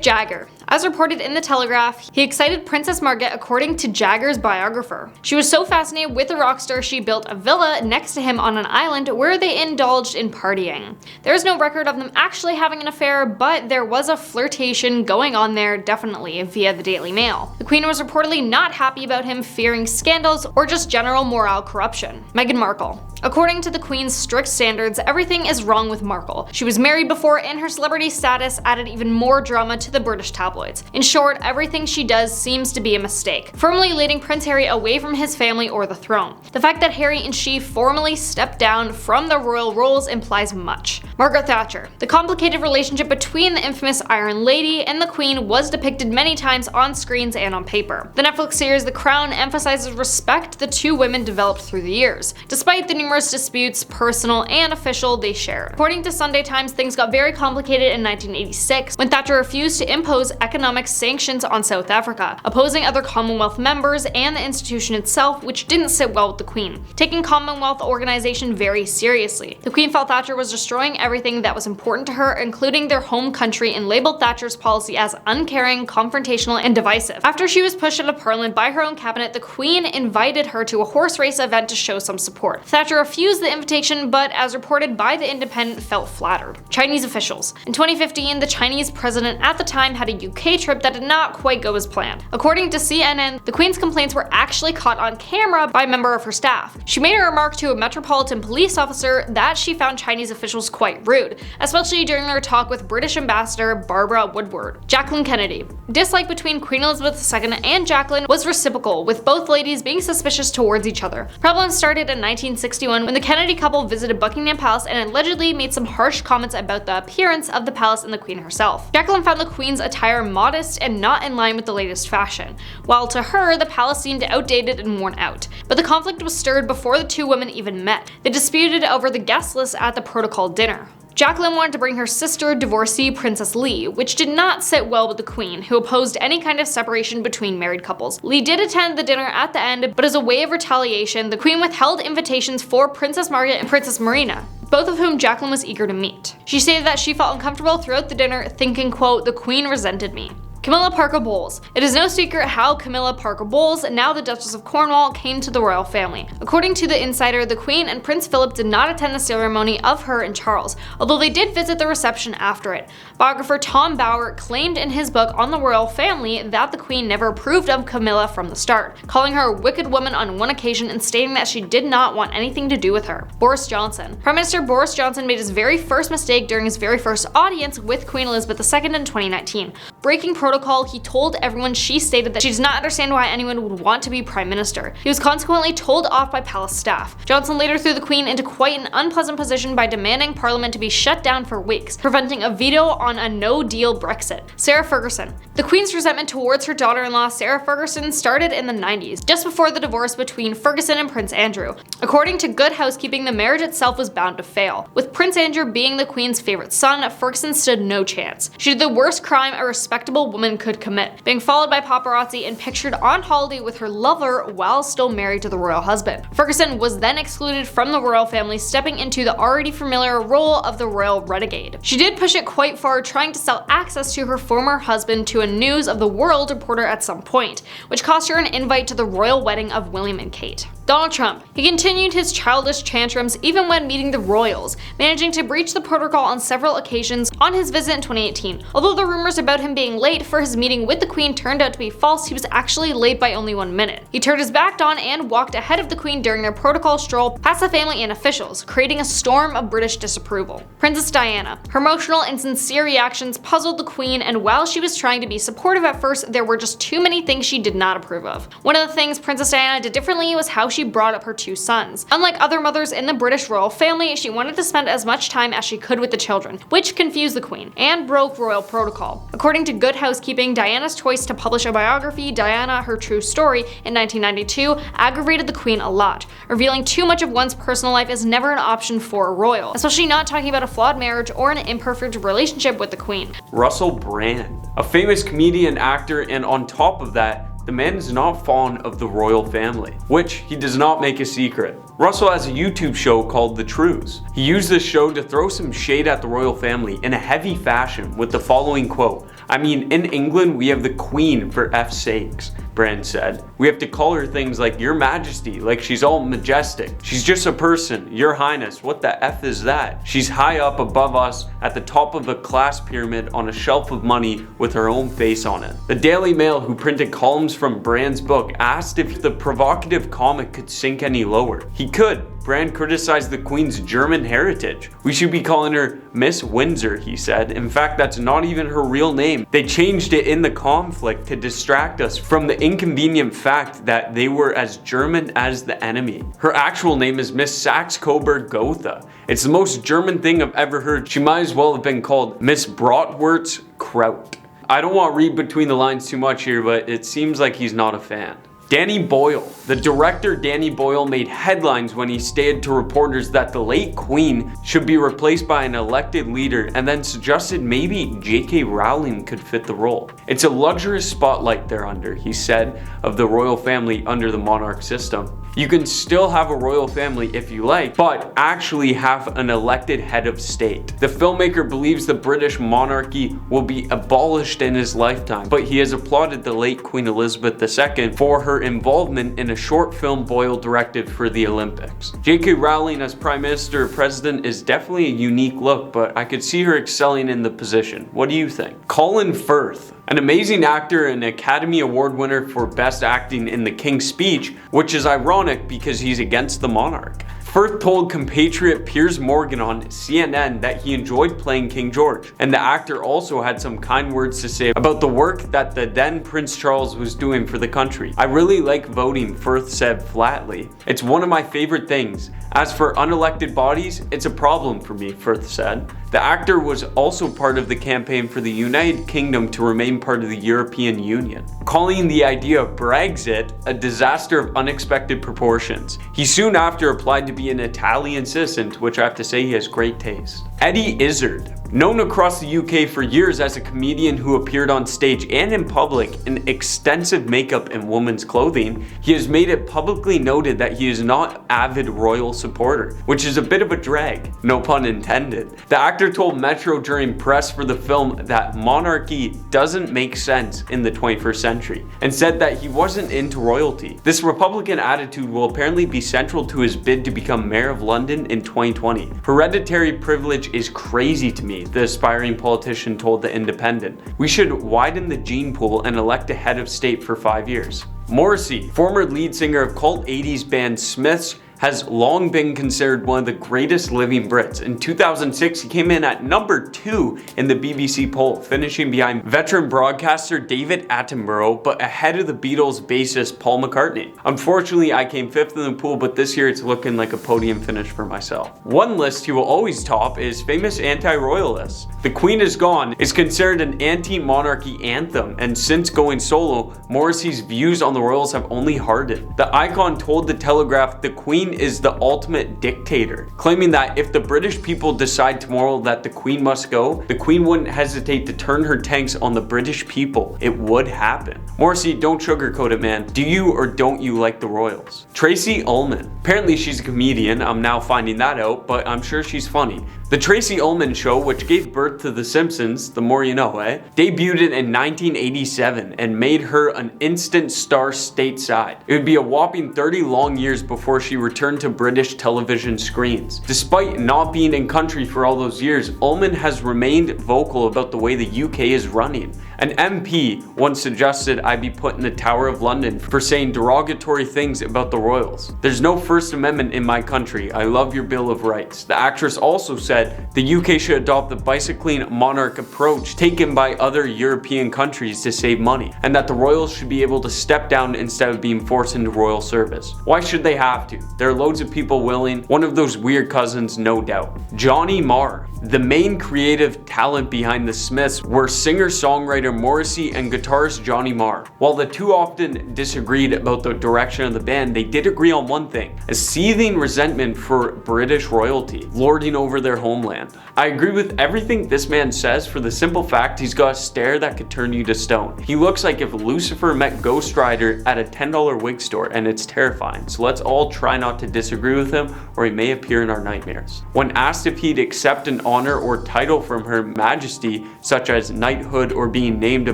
Jagger. As reported in the Telegraph, he excited Princess Margaret according to Jagger's biographer. She was so fascinated with the rock star she built a villa next to him on an island where they indulged in partying. There is no record of them actually having an affair, but there was a flirtation going on there definitely via the Daily Mail. The Queen was reportedly not happy about him, fearing scandals or just general moral corruption. Meghan Markle. According to the Queen's strict standards, everything is wrong with Markle. She was married before and her celebrity status added even more drama to the British tabloids. In short, everything she does seems to be a mistake, firmly leading Prince Harry away from his family or the throne. The fact that Harry and she formally stepped down from the royal roles implies much. Margaret Thatcher. The complicated relationship between the infamous Iron Lady and the Queen was depicted many times on screens and on paper. The Netflix series The Crown emphasizes respect the two women developed through the years, despite the numerous disputes, personal and official, they shared. According to Sunday Times, things got very complicated in 1986 when Thatcher refused to impose economic sanctions on South Africa, opposing other Commonwealth members and the institution itself, which didn't sit well with the Queen, taking Commonwealth organization very seriously. The Queen felt Thatcher was destroying everything that was important to her, including their home country, and labeled Thatcher's policy as uncaring, confrontational, and divisive. After she was pushed out of Parliament by her own cabinet, the Queen invited her to a horse race event to show some support. Thatcher refused the invitation, but as reported by The Independent, felt flattered. Chinese officials. In 2015, the Chinese president at the time had a UK trip that did not quite go as planned. According to CNN, the Queen's complaints were actually caught on camera by a member of her staff. She made a remark to a Metropolitan Police officer that she found Chinese officials quite rude, especially during their talk with British Ambassador Barbara Woodward. Jacqueline Kennedy. Dislike between Queen Elizabeth II and Jacqueline was reciprocal, with both ladies being suspicious towards each other. Problems started in 1961 when the Kennedy couple visited Buckingham Palace and allegedly made some harsh comments about the appearance of the palace and the Queen herself. Jacqueline found the Queen's attire modest and not in line with the latest fashion, while to her, the palace seemed outdated and worn out. But the conflict was stirred before the two women even met. They disputed over the guest list at the protocol dinner. Jacqueline wanted to bring her sister, divorcee Princess Li, which did not sit well with the Queen, who opposed any kind of separation between married couples. Li did attend the dinner at the end, but as a way of retaliation, the Queen withheld invitations for Princess Margaret and Princess Marina, both of whom Jacqueline was eager to meet. She stated that she felt uncomfortable throughout the dinner, thinking, quote, "The Queen resented me." Camilla Parker Bowles. It is no secret how Camilla Parker Bowles, now the Duchess of Cornwall, came to the royal family. According to The Insider, the Queen and Prince Philip did not attend the ceremony of her and Charles, although they did visit the reception after it. Biographer Tom Bauer claimed in his book on the royal family that the Queen never approved of Camilla from the start, calling her a wicked woman on one occasion and stating that she did not want anything to do with her. Boris Johnson. Prime Minister Boris Johnson made his very first mistake during his very first audience with Queen Elizabeth II in 2019. Breaking protocol, he told everyone she stated that she does not understand why anyone would want to be Prime Minister. He was consequently told off by palace staff. Johnson later threw the Queen into quite an unpleasant position by demanding Parliament to be shut down for weeks, preventing a veto on a no-deal Brexit. Sarah Ferguson. The Queen's resentment towards her daughter-in-law Sarah Ferguson started in the 90s, just before the divorce between Ferguson and Prince Andrew. According to Good Housekeeping, the marriage itself was bound to fail. With Prince Andrew being the Queen's favorite son, Ferguson stood no chance. She did the worst crime a respectable woman could commit, being followed by paparazzi and pictured on holiday with her lover while still married to the royal husband. Ferguson was then excluded from the royal family, stepping into the already familiar role of the royal renegade. She did push it quite far, trying to sell access to her former husband to a News of the World reporter at some point, which cost her an invite to the royal wedding of William and Kate. Donald Trump. He continued his childish tantrums even when meeting the royals, managing to breach the protocol on several occasions on his visit in 2018. Although the rumors about him being late for his meeting with the Queen turned out to be false, he was actually late by only 1 minute. He turned his back on and walked ahead of the Queen during their protocol stroll past the family and officials, creating a storm of British disapproval. Princess Diana. Her emotional and sincere reactions puzzled the Queen, and while she was trying to be supportive at first, there were just too many things she did not approve of. One of the things Princess Diana did differently was how she brought up her two sons. Unlike other mothers in the British royal family, she wanted to spend as much time as she could with the children, which confused the Queen and broke royal protocol. According to Good Housekeeping, Diana's choice to publish a biography, Diana, Her True Story, in 1992 aggravated the Queen a lot. Revealing too much of one's personal life is never an option for a royal, especially not talking about a flawed marriage or an imperfect relationship with the Queen. Russell Brand, a famous comedian, actor, and on top of that, the man is not fond of the royal family, which he does not make a secret. Russell has a YouTube show called The Truths. He used this show to throw some shade at the royal family in a heavy fashion with the following quote, I mean, in England, we have the Queen for F's sakes, Brand said. We have to call her things like Your Majesty, like she's all majestic. She's just a person. Your Highness, what the F is that? She's high up above us at the top of a class pyramid on a shelf of money with her own face on it. The Daily Mail, who printed columns from Brand's book, asked if the provocative comic could sink any lower. He could. Brand criticized the Queen's German heritage. We should be calling her Miss Windsor, he said. In fact, that's not even her real name. They changed it in the conflict to distract us from the inconvenient fact that they were as German as the enemy. Her actual name is Miss Saxe-Coburg-Gotha. It's the most German thing I've ever heard. She might as well have been called Miss Bratwurst Kraut. I don't want to read between the lines too much here, but it seems like he's not a fan. Danny Boyle. The director Danny Boyle made headlines when he stated to reporters that the late Queen should be replaced by an elected leader, and then suggested maybe J.K. Rowling could fit the role. It's a luxurious spotlight they're under, he said, of the royal family under the monarch system. You can still have a royal family if you like, but actually have an elected head of state. The filmmaker believes the British monarchy will be abolished in his lifetime, but he has applauded the late Queen Elizabeth II for her involvement in a short film Boyle directed for the Olympics. J.K. Rowling as Prime Minister or President is definitely a unique look, but I could see her excelling in the position. What do you think? Colin Firth. An amazing actor and Academy Award winner for Best Acting in The King's Speech, which is ironic because he's against the monarch. Firth told compatriot Piers Morgan on CNN that he enjoyed playing King George, and the actor also had some kind words to say about the work that the then Prince Charles was doing for the country. I really like voting, Firth said flatly. It's one of my favorite things. As for unelected bodies, it's a problem for me, Firth said. The actor was also part of the campaign for the United Kingdom to remain part of the European Union, calling the idea of Brexit a disaster of unexpected proportions. He soon after applied to be an Italian citizen, to which I have to say he has great taste. Eddie Izzard. Known across the UK for years as a comedian who appeared on stage and in public in extensive makeup and women's clothing, he has made it publicly noted that he is not an avid royal supporter, which is a bit of a drag, no pun intended. The actor told Metro during press for the film that monarchy doesn't make sense in the 21st century, and said that he wasn't into royalty. This Republican attitude will apparently be central to his bid to become Mayor of London in 2020. Hereditary privilege is crazy to me, the aspiring politician told The Independent. We should widen the gene pool and elect a head of state for 5 years. Morrissey, former lead singer of cult 80s band Smiths, has long been considered one of the greatest living Brits. In 2006, he came in at number 2 in the BBC poll, finishing behind veteran broadcaster David Attenborough, but ahead of the Beatles bassist Paul McCartney. Unfortunately, I came 5th in the pool, but this year it's looking like a podium finish for myself. One list he will always top is famous anti-royalists. The Queen is Gone is considered an anti-monarchy anthem, and since going solo, Morrissey's views on the royals have only hardened. The icon told The Telegraph the Queen is the ultimate dictator, claiming that if the British people decide tomorrow that the Queen must go, the Queen wouldn't hesitate to turn her tanks on the British people. It would happen. Morrissey, don't sugarcoat it, man. Do you or don't you like the royals? Tracy Ullman. Apparently she's a comedian. I'm now finding that out, but I'm sure she's funny. The Tracy Ullman Show, which gave birth to The Simpsons, the more you know, debuted in 1987 and made her an instant star stateside. It would be a whopping 30 long years before she returned to British television screens. Despite not being in country for all those years, Ullman has remained vocal about the way the UK is running. An MP once suggested I be put in the Tower of London for saying derogatory things about the royals. There's no First Amendment in my country. I love your Bill of Rights. The actress also said the UK should adopt the bicycling monarch approach taken by other European countries to save money, and that the royals should be able to step down instead of being forced into royal service. Why should they have to? There are loads of people willing. One of those weird cousins, no doubt. Johnny Marr. The main creative talent behind the Smiths were singer-songwriter Morrissey and guitarist Johnny Marr. While the two often disagreed about the direction of the band, they did agree on one thing: a seething resentment for British royalty lording over their homeland. I agree with everything this man says for the simple fact he's got a stare that could turn you to stone. He looks like if Lucifer met Ghost Rider at a $10 wig store, and it's terrifying. So let's all try not to disagree with him, or he may appear in our nightmares. When asked if he'd accept an honor or title from Her Majesty, such as knighthood or being named a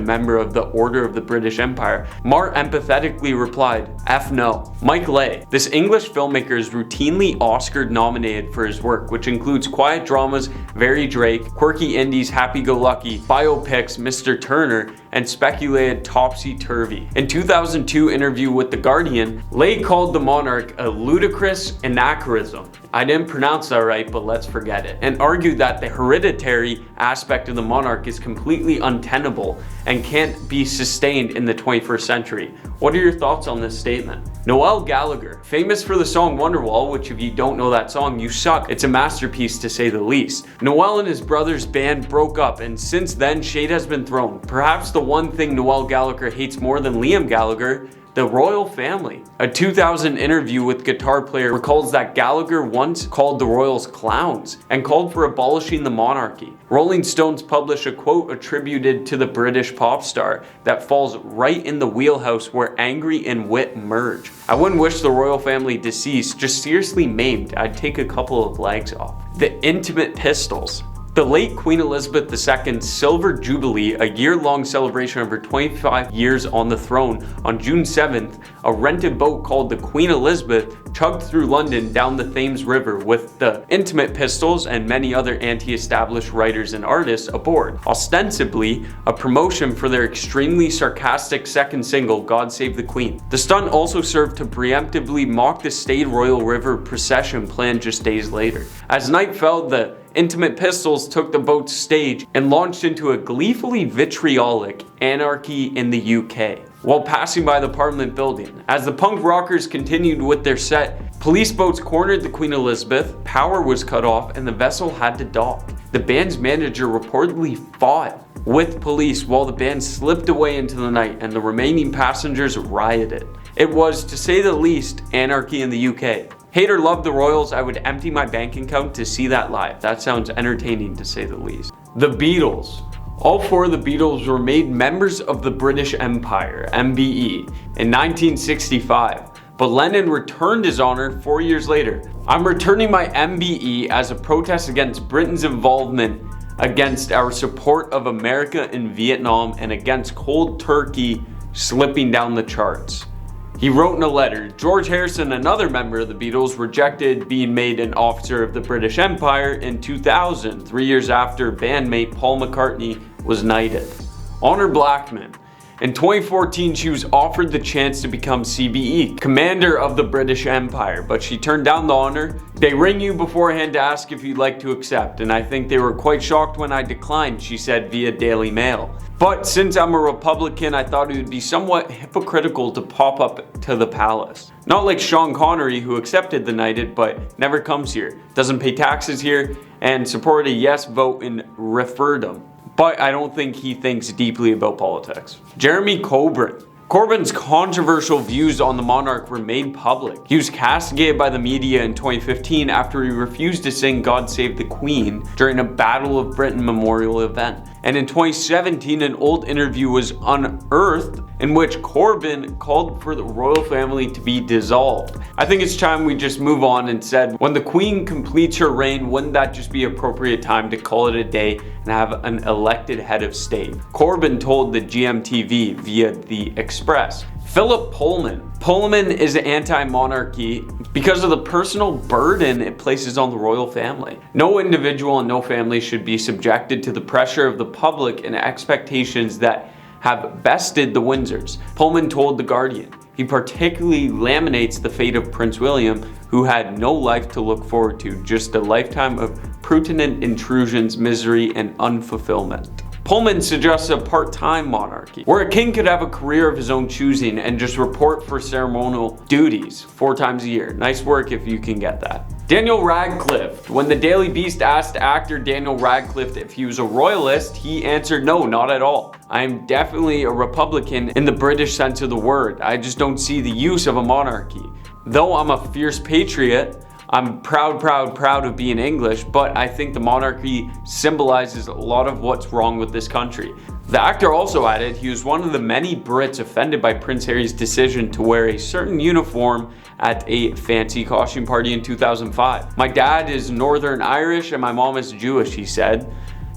member of the Order of the British Empire, Mark empathetically replied, "F no." Makaylah, this English filmmaker, is routinely Oscar nominated for his work, which includes quiet dramas, Very Drake, quirky indies, happy-go-lucky, biopics, Mr. Turner, and speculated topsy-turvy. In 2002 interview with The Guardian, Lay called the monarch a ludicrous anachronism. I didn't pronounce that right, but let's forget it, and argued that the hereditary aspect of the monarch is completely untenable and can't be sustained in the 21st century. What are your thoughts on this statement? Noel Gallagher, famous for the song Wonderwall, which if you don't know that song, you suck. It's a masterpiece to say the least. Noel and his brother's band broke up, and since then shade has been thrown. Perhaps the one thing Noel Gallagher hates more than Liam Gallagher: the royal family. A 2000 interview with guitar player recalls that Gallagher once called the royals clowns and called for abolishing the monarchy. Rolling Stones published a quote attributed to the British pop star that falls right in the wheelhouse where angry and wit merge. "I wouldn't wish the royal family deceased, just seriously maimed. I'd take a couple of legs off." The Intimate Pistols. The late Queen Elizabeth II's Silver Jubilee, a year-long celebration of her 25 years on the throne, on June 7th, a rented boat called the Queen Elizabeth chugged through London down the Thames River with the Intimate Pistols and many other anti-established writers and artists aboard, ostensibly a promotion for their extremely sarcastic second single, God Save the Queen. The stunt also served to preemptively mock the staid Royal River procession planned just days later. As night fell, the Intimate Pistols took the boat's stage and launched into a gleefully vitriolic anarchy in the UK while passing by the Parliament building. As the punk rockers continued with their set, police boats cornered the Queen Elizabeth, power was cut off, and the vessel had to dock. The band's manager reportedly fought with police while the band slipped away into the night and the remaining passengers rioted. It was, to say the least, anarchy in the UK. Hate or love the royals, I would empty my bank account to see that live. That sounds entertaining to say the least. The Beatles. All four of the Beatles were made members of the British Empire, MBE, in 1965, but Lennon returned his honor 4 years later. "I'm returning my MBE as a protest against Britain's involvement against our support of America in Vietnam and against cold turkey slipping down the charts." He wrote in a letter. George Harrison, another member of the Beatles, rejected being made an officer of the British Empire in 2000, 3 years after bandmate Paul McCartney was knighted. Honor Blackman. In 2014, she was offered the chance to become CBE, commander of the British Empire, but she turned down the honor. "They ring you beforehand to ask if you'd like to accept, and I think they were quite shocked when I declined," she said via Daily Mail. "But since I'm a Republican, I thought it would be somewhat hypocritical to pop up to the palace. Not like Sean Connery, who accepted the knighted but never comes here, doesn't pay taxes here, and supported a yes vote in referendum. But I don't think he thinks deeply about politics." Jeremy Corbyn. Corbyn's controversial views on the monarch were made public. He was castigated by the media in 2015 after he refused to sing God Save the Queen during a Battle of Britain memorial event. And in 2017, an old interview was unearthed in which Corbyn called for the royal family to be dissolved. I think it's time we just move on and said, when the Queen completes her reign, wouldn't that just be appropriate time to call it a day and have an elected head of state? Corbyn told the GMTV via The Express. Philip Pullman. Pullman is anti-monarchy because of the personal burden it places on the royal family. No individual and no family should be subjected to the pressure of the public and expectations that have bested the Windsors, Pullman told The Guardian. He particularly lamentates the fate of Prince William, who had no life to look forward to, just a lifetime of pertinent intrusions, misery, and unfulfillment. Pullman suggests a part-time monarchy, where a king could have a career of his own choosing and just report for ceremonial duties 4 times a year. Nice work if you can get that. Daniel Radcliffe. When the Daily Beast asked actor Daniel Radcliffe if he was a royalist, he answered no, not at all. I am definitely a Republican in the British sense of the word. I just don't see the use of a monarchy. Though I'm a fierce patriot, I'm proud of being English, but I think the monarchy symbolizes a lot of what's wrong with this country. The actor also added he was one of the many Brits offended by Prince Harry's decision to wear a certain uniform at a fancy costume party in 2005. My dad is Northern Irish and my mom is Jewish, he said.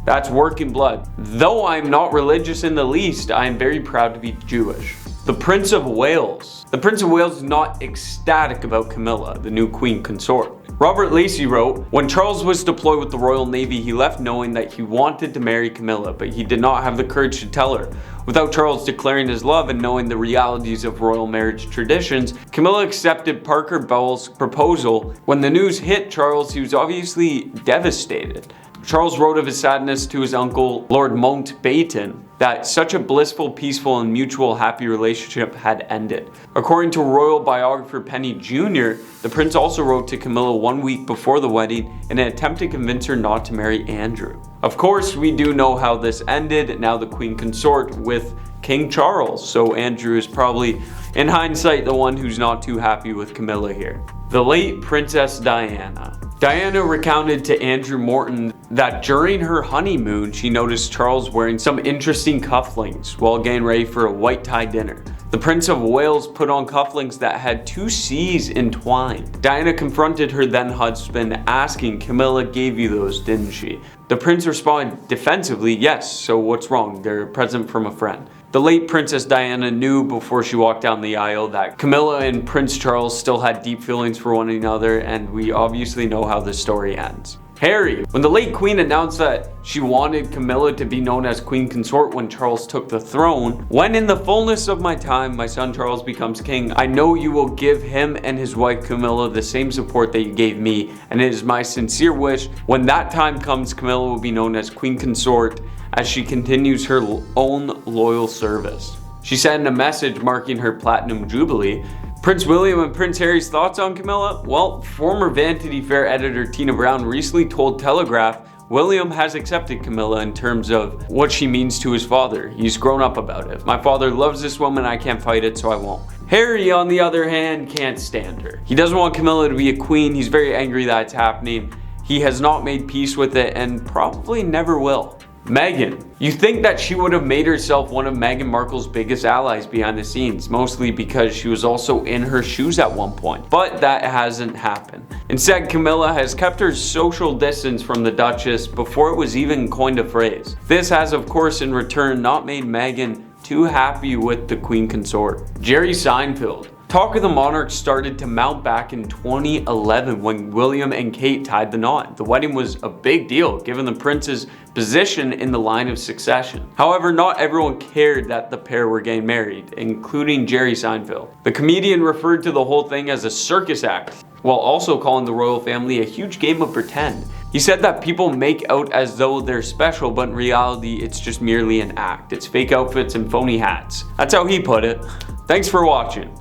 That's working blood. Though I'm not religious in the least, I am very proud to be Jewish. The Prince of Wales. The Prince of Wales is not ecstatic about Camilla, the new queen consort. Robert Lacey wrote, when Charles was deployed with the Royal Navy, he left knowing that he wanted to marry Camilla, but he did not have the courage to tell her. Without Charles declaring his love and knowing the realities of royal marriage traditions, Camilla accepted Parker Bowles' proposal. When the news hit Charles, he was obviously devastated. Charles wrote of his sadness to his uncle, Lord Mountbatten, that such a blissful, peaceful, and mutual happy relationship had ended. According to royal biographer Penny Jr., the prince also wrote to Camilla 1 week before the wedding in an attempt to convince her not to marry Andrew. Of course, we do know how this ended, now the queen consort with King Charles, so Andrew is probably, in hindsight, the one who's not too happy with Camilla here. The late Princess Diana. Diana recounted to Andrew Morton that during her honeymoon, she noticed Charles wearing some interesting cufflinks while getting ready for a white tie dinner. The Prince of Wales put on cufflinks that had 2 C's entwined. Diana confronted her then husband, asking, Camilla gave you those, didn't she? The prince responded defensively, yes, so what's wrong? They're a present from a friend. The late Princess Diana knew before she walked down the aisle that Camilla and Prince Charles still had deep feelings for one another, and we obviously know how this story ends. Harry. When the late queen announced that she wanted Camilla to be known as queen consort when Charles took the throne, when in the fullness of my time my son Charles becomes king, I know you will give him and his wife Camilla the same support that you gave me, and it is my sincere wish when that time comes Camilla will be known as queen consort as she continues her own loyal service. She said in a message marking her platinum jubilee. Prince William and Prince Harry's thoughts on Camilla? Well, former Vanity Fair editor Tina Brown recently told Telegraph William has accepted Camilla in terms of what she means to his father. He's grown up about it. My father loves this woman, I can't fight it, so I won't. Harry, on the other hand, can't stand her. He doesn't want Camilla to be a queen. He's very angry that it's happening. He has not made peace with it and probably never will. Meghan. You think that she would have made herself one of Meghan Markle's biggest allies behind the scenes, mostly because she was also in her shoes at one point, but that hasn't happened. Instead, Camilla has kept her social distance from the Duchess before it was even coined a phrase. This has, of course, in return not made Meghan too happy with the queen consort. Jerry Seinfeld. Talk of the monarch started to mount back in 2011 when William and Kate tied the knot. The wedding was a big deal given the prince's position in the line of succession. However, not everyone cared that the pair were getting married, including Jerry Seinfeld. The comedian referred to the whole thing as a circus act, while also calling the royal family a huge game of pretend. He said that people make out as though they're special, but in reality, it's just merely an act. It's fake outfits and phony hats. That's how he put it. Thanks for watching.